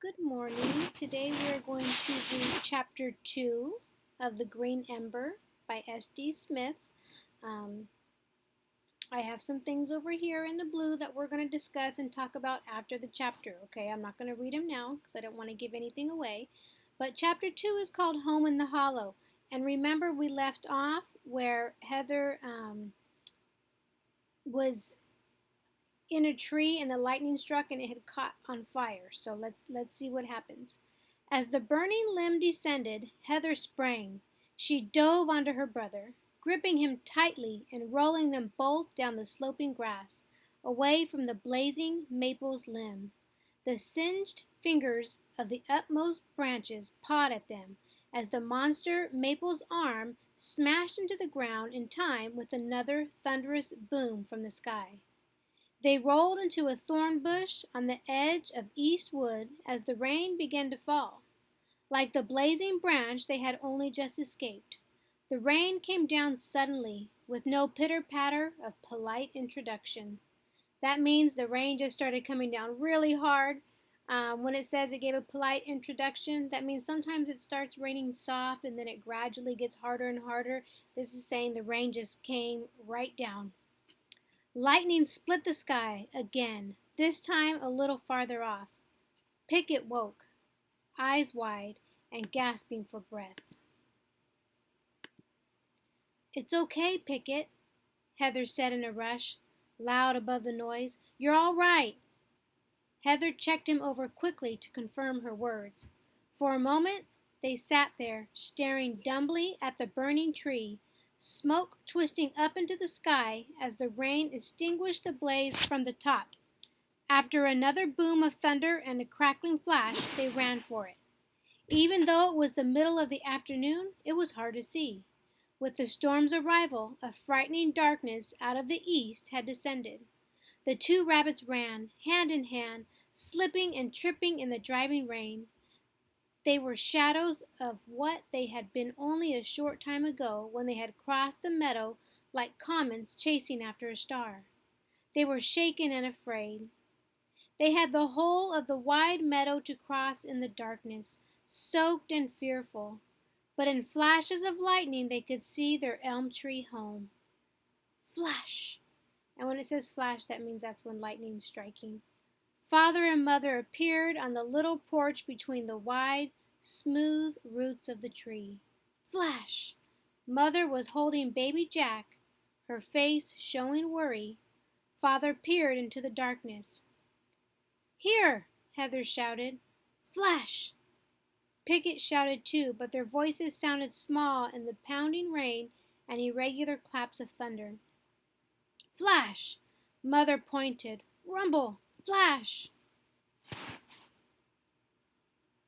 Good morning. Today we are going to read Chapter 2 of The Green Ember by S.D. Smith. Um, I have some things over here in the blue that we're going to discuss and talk about after the chapter. Okay, I'm not going to read them now because I don't want to give anything away. But Chapter 2 is called Home in the Hollow. And remember, we left off where Heather was in a tree and the lightning struck and it had caught on fire. So let's see what happens. As the burning limb descended, Heather sprang. She dove onto her brother, gripping him tightly and rolling them both down the sloping grass, away from the blazing maple's limb. The singed fingers of the utmost branches pawed at them as the monster maple's arm smashed into the ground in time with another thunderous boom from the sky. They rolled into a thorn bush on the edge of East Wood as the rain began to fall. Like the blazing branch they had only just escaped, the rain came down suddenly, with no pitter-patter of polite introduction. That means the rain just started coming down really hard. When it says it gave a polite introduction, that means sometimes it starts raining soft and then it gradually gets harder and harder. This is saying the rain just came right down. Lightning split the sky again, this time a little farther off. Pickett woke, eyes wide and gasping for breath. "It's okay, Pickett," Heather said in a rush, loud above the noise. "You're all right." Heather checked him over quickly to confirm her words. For a moment they sat there, staring dumbly at the burning tree, smoke twisting up into the sky as the rain extinguished the blaze from the top. After another boom of thunder and a crackling flash, they ran for it. Even though it was the middle of the afternoon, it was hard to see. With the storm's arrival, a frightening darkness out of the east had descended. The two rabbits ran, hand in hand, slipping and tripping in the driving rain. They were shadows of what they had been only a short time ago when they had crossed the meadow like comets chasing after a star. They were shaken and afraid. They had the whole of the wide meadow to cross in the darkness, soaked and fearful. But in flashes of lightning they could see their elm tree home. Flash! And when it says flash, that means that's when lightning's striking. Father and Mother appeared on the little porch between the wide, smooth roots of the tree. Flash! Mother was holding baby Jack, her face showing worry. Father peered into the darkness. "Here!" Heather shouted. "Flash!" Pickett shouted too, but their voices sounded small in the pounding rain and irregular claps of thunder. "Flash!" Mother pointed. "Rumble! Flash!"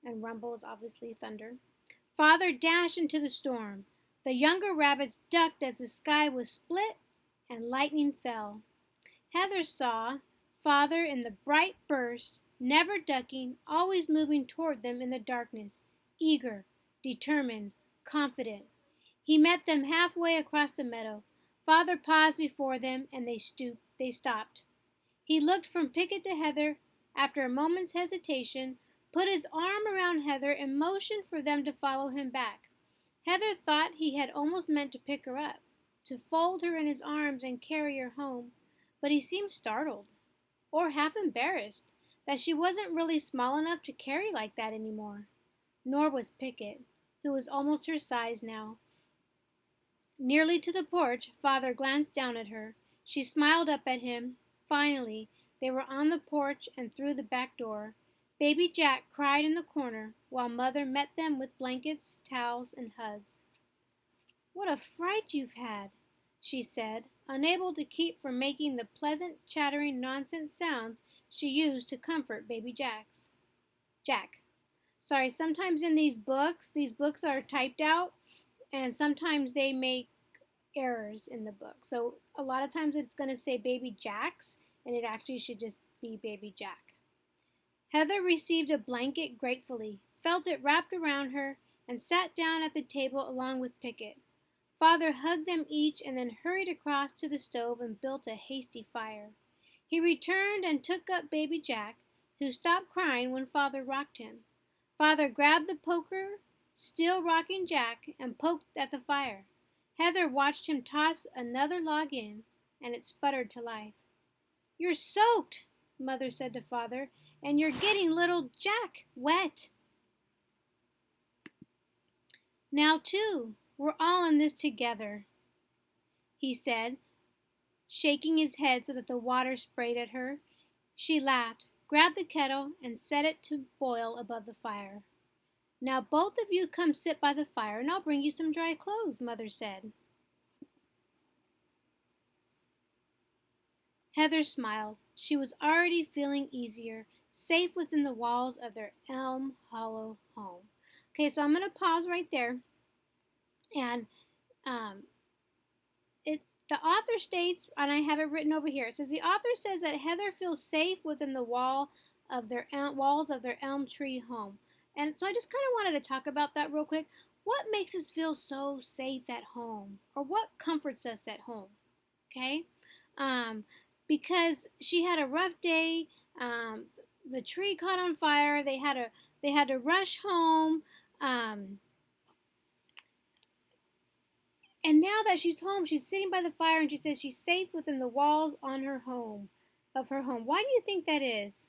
And rumble is obviously thunder. Father dashed into the storm. The younger rabbits ducked as the sky was split and lightning fell. Heather saw Father in the bright burst, never ducking, always moving toward them in the darkness, eager, determined, confident. He met them halfway across the meadow. Father paused before them and they stopped. He looked from Pickett to Heather. After a moment's hesitation, put his arm around Heather and motioned for them to follow him back. Heather thought he had almost meant to pick her up, to fold her in his arms and carry her home, but he seemed startled, or half embarrassed, that she wasn't really small enough to carry like that anymore. Nor was Pickett, who was almost her size now. Nearly to the porch, Father glanced down at her. She smiled up at him. Finally, they were on the porch and through the back door. Baby Jack cried in the corner, while Mother met them with blankets, towels, and hugs. "What a fright you've had," she said, unable to keep from making the pleasant, chattering nonsense sounds she used to comfort baby Jack. Sorry, sometimes in these books are typed out, and sometimes they make errors in the book. So a lot of times it's going to say baby Jacks, and it actually should just be baby Jack. Heather received a blanket gratefully, felt it wrapped around her, and sat down at the table along with Pickett. Father hugged them each and then hurried across to the stove and built a hasty fire. He returned and took up baby Jack, who stopped crying when Father rocked him. Father grabbed the poker, still rocking Jack, and poked at the fire. Heather watched him toss another log in, and it sputtered to life. "You're soaked," Mother said to Father, "and you're getting little Jack wet." "Now, too, we're all in this together," he said, shaking his head so that the water sprayed at her. She laughed, grabbed the kettle, and set it to boil above the fire. "Now both of you come sit by the fire, and I'll bring you some dry clothes," Mother said. Heather smiled. She was already feeling easier, safe within the walls of their Elm Hollow home. Okay, so I'm going to pause right there. And um, the author states, and I have it written over here, it says the author says that Heather feels safe within the walls of their elm tree home. And so I just kind of wanted to talk about that real quick. What makes us feel so safe at home? Or what comforts us at home? Okay? Um, because she had a rough day. The tree caught on fire. They had to rush home. Um, and now that she's home, she's sitting by the fire, and she says she's safe within the walls on her home, of her home. Why do you think that is?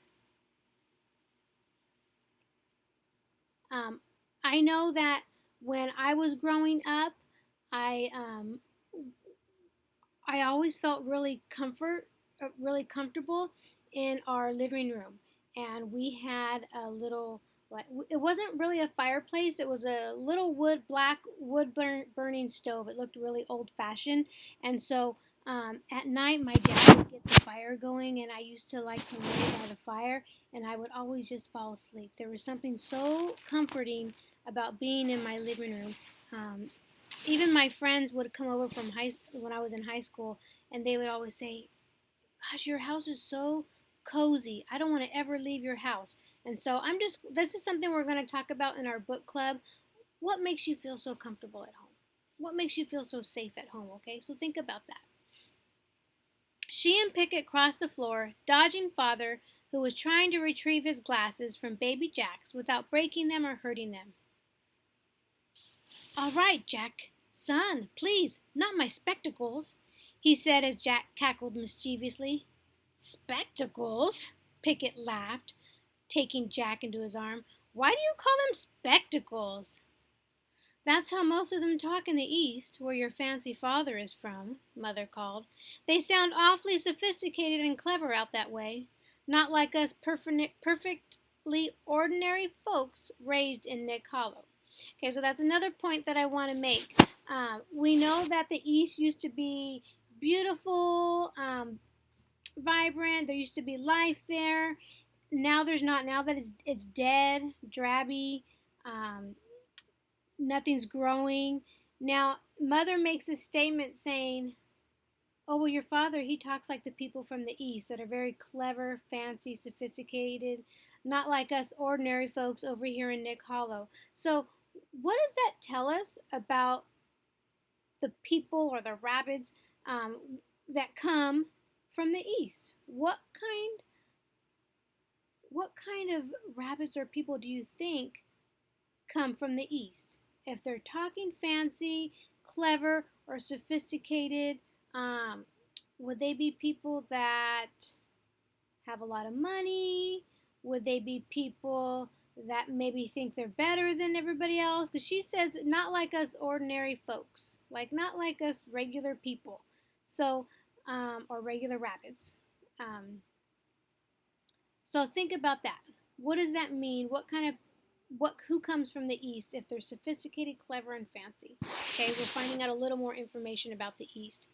Um, I know that when I was growing up, I um, I always felt really comfortable in our living room, and we had a little, like, it wasn't really a fireplace. It was a little black wood burning stove. It looked really old fashioned, and so at night my dad would get the fire going, and I used to like to lay by the fire, and I would always just fall asleep. There was something so comforting about being in my living room. Um, Even my friends would come over from when I was in high school, and they would always say, "Gosh, your house is so cozy. I don't want to ever leave your house." And so this is something we're going to talk about in our book club. What makes you feel so comfortable at home? What makes you feel so safe at home? Okay, so think about that. She and Pickett crossed the floor, dodging Father, who was trying to retrieve his glasses from baby Jack's without breaking them or hurting them. "All right, Jack. Son, please, not my spectacles," he said as Jack cackled mischievously. "Spectacles?" Pickett laughed, taking Jack into his arm. "Why do you call them spectacles?" "That's how most of them talk in the East, where your fancy father is from," Mother called. "They sound awfully sophisticated and clever out that way. Not like us perfectly ordinary folks raised in Nick Hollow." Okay, so that's another point that I want to make. We know that the East used to be beautiful, vibrant. There used to be life there. Now there's not. Now that it's dead, drabby. Um, Nothing's growing. Now, Mother makes a statement saying, "Oh, well, your father, he talks like the people from the East that are very clever, fancy, sophisticated, not like us ordinary folks over here in Nick Hollow." So, what does that tell us about the people or the rabbits that come from the East? What kind of rabbits or people do you think come from the East? If they're talking fancy, clever, or sophisticated, um, would they be people that have a lot of money? Would they be people that maybe think they're better than everybody else? Because she says, not like us ordinary folks, like not like us regular people. So, or regular rabbits. Um, so think about that. What does that mean? Who comes from the East if they're sophisticated, clever, and fancy? Okay, we're finding out a little more information about the East.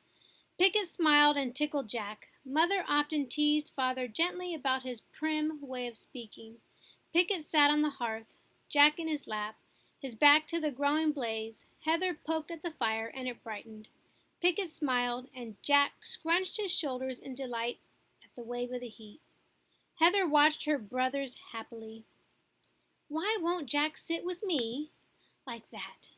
Pickett smiled and tickled Jack. Mother often teased Father gently about his prim way of speaking. Pickett sat on the hearth, Jack in his lap, his back to the growing blaze. Heather poked at the fire, and it brightened. Pickett smiled, and Jack scrunched his shoulders in delight at the wave of the heat. Heather watched her brothers happily. "Why won't Jack sit with me like that?"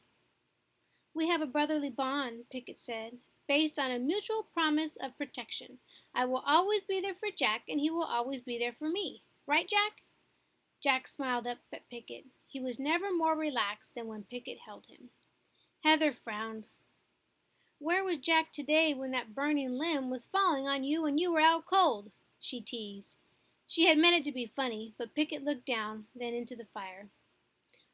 "We have a brotherly bond," Pickett said, "based on a mutual promise of protection. I will always be there for Jack, and he will always be there for me." Right, Jack? Jack smiled up at Pickett. He was never more relaxed than when Pickett held him. Heather frowned. Where was Jack today when that burning limb was falling on you and you were out cold? She teased. She had meant it to be funny, but Pickett looked down, then into the fire.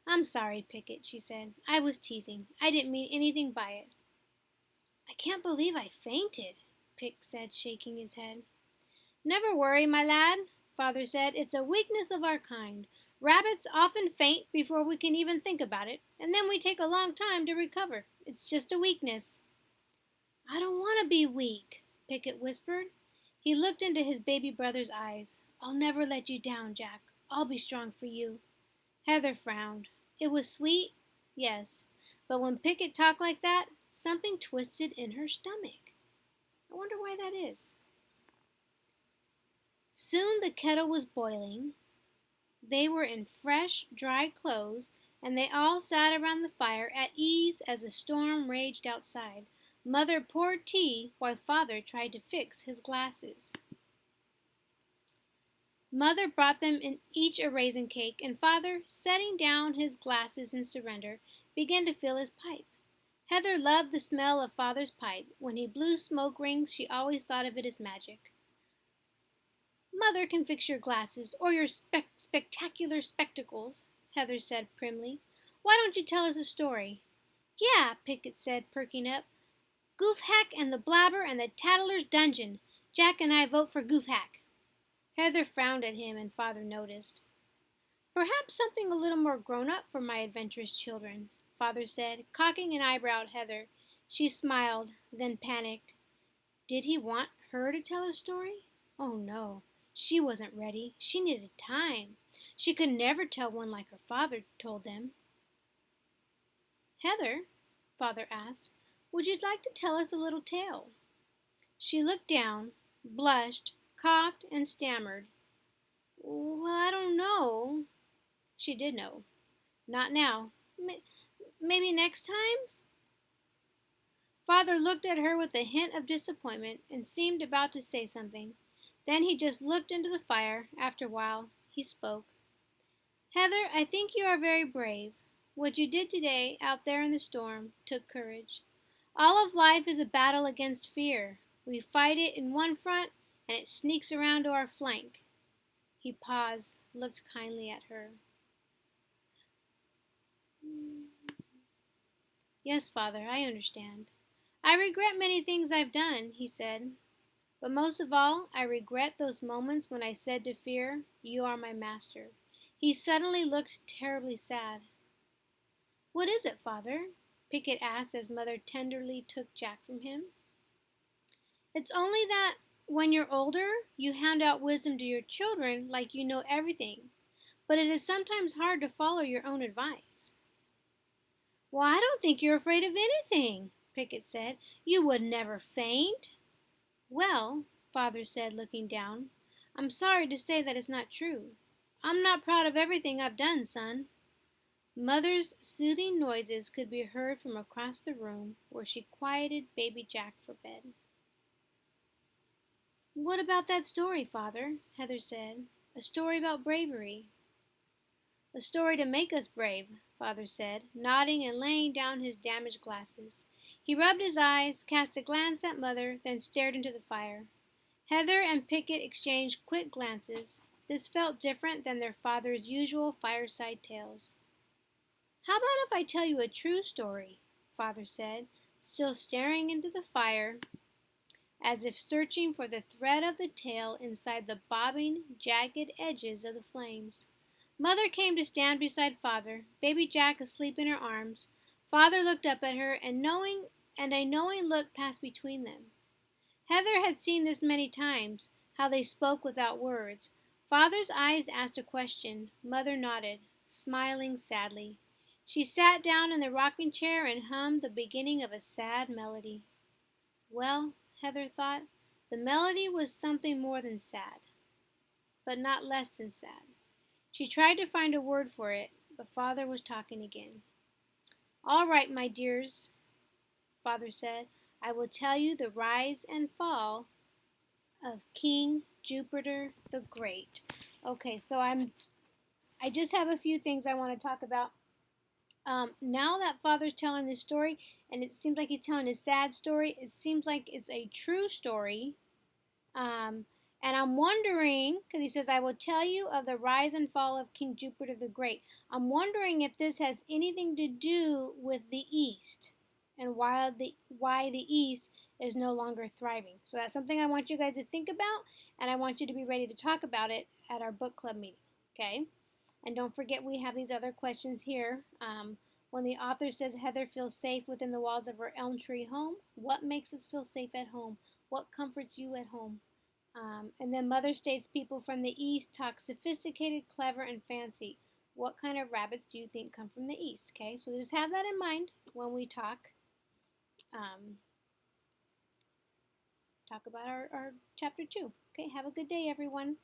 I'm sorry, Pickett, she said. I was teasing. I didn't mean anything by it. I can't believe I fainted, Pick said, shaking his head. Never worry, my lad, Father said. It's a weakness of our kind. Rabbits often faint before we can even think about it, and then we take a long time to recover. It's just a weakness. I don't want to be weak, Pickett whispered. He looked into his baby brother's eyes. I'll never let you down, Jack. I'll be strong for you. Heather frowned. It was sweet, yes, but when Pickett talked like that, something twisted in her stomach. I wonder why that is. Soon the kettle was boiling. They were in fresh, dry clothes, and they all sat around the fire at ease as a storm raged outside. Mother poured tea while Father tried to fix his glasses. Mother brought them in each a raisin cake, and Father, setting down his glasses in surrender, began to fill his pipe. Heather loved the smell of Father's pipe. When he blew smoke rings, she always thought of it as magic. Mother can fix your glasses, or your spectacular spectacles, Heather said primly. Why don't you tell us a story? Yeah, Pickett said, perking up. Goofhack and the Blabber and the Tattler's Dungeon. Jack and I vote for Goofhack. Heather frowned at him, and Father noticed. Perhaps something a little more grown-up for my adventurous children, Father said, cocking an eyebrow at Heather. She smiled, then panicked. Did he want her to tell a story? Oh, no. She wasn't ready. She needed time. She could never tell one like her father told them. Heather, Father asked, would you like to tell us a little tale? She looked down, blushed, coughed, and stammered. Well, I don't know. She did know. Not now. Maybe next time? Father looked at her with a hint of disappointment and seemed about to say something. Then he just looked into the fire. After a while, he spoke. Heather, I think you are very brave. What you did today out there in the storm took courage. All of life is a battle against fear. We fight it in one front, and it sneaks around to our flank. He paused, looked kindly at her. Yes, Father, I understand. I regret many things I've done, he said. But most of all, I regret those moments when I said to fear, you are my master. He suddenly looked terribly sad. What is it, Father? Pickett asked as Mother tenderly took Jack from him. It's only that when you're older, you hand out wisdom to your children like you know everything, but it is sometimes hard to follow your own advice. Well, I don't think you're afraid of anything, Pickett said. You would never faint. Well, Father said, looking down, I'm sorry to say that it's not true. I'm not proud of everything I've done, son. Mother's soothing noises could be heard from across the room where she quieted baby Jack for bed. What about that story, Father? Heather said. A story about bravery. A story to make us brave, Father said, nodding and laying down his damaged glasses. He rubbed his eyes, cast a glance at Mother, then stared into the fire. Heather and Pickett exchanged quick glances. This felt different than their father's usual fireside tales. How about if I tell you a true story? Father said, still staring into the fire, as if searching for the thread of the tale inside the bobbing, jagged edges of the flames. Mother came to stand beside Father, baby Jack asleep in her arms. Father looked up at her, and a knowing look passed between them. Heather had seen this many times, how they spoke without words. Father's eyes asked a question. Mother nodded, smiling sadly. She sat down in the rocking chair and hummed the beginning of a sad melody. Well, Heather thought, the melody was something more than sad, but not less than sad. She tried to find a word for it, but Father was talking again. All right, my dears, Father said, I will tell you the rise and fall of King Jupiter the Great. Okay, so I just have a few things I want to talk about. Now that Father's telling this story, and it seems like he's telling a sad story, it seems like it's a true story. Um, and I'm wondering, because he says, I will tell you of the rise and fall of King Jupiter the Great. I'm wondering if this has anything to do with the East and why the East is no longer thriving. So that's something I want you guys to think about, and I want you to be ready to talk about it at our book club meeting. Okay? And don't forget, we have these other questions here. When the author says Heather feels safe within the walls of her elm tree home, what makes us feel safe at home? What comforts you at home? And then Mother states people from the East talk sophisticated, clever, and fancy. What kind of rabbits do you think come from the East? Okay, so just have that in mind when we um, talk about our chapter 2. Okay, have a good day, everyone.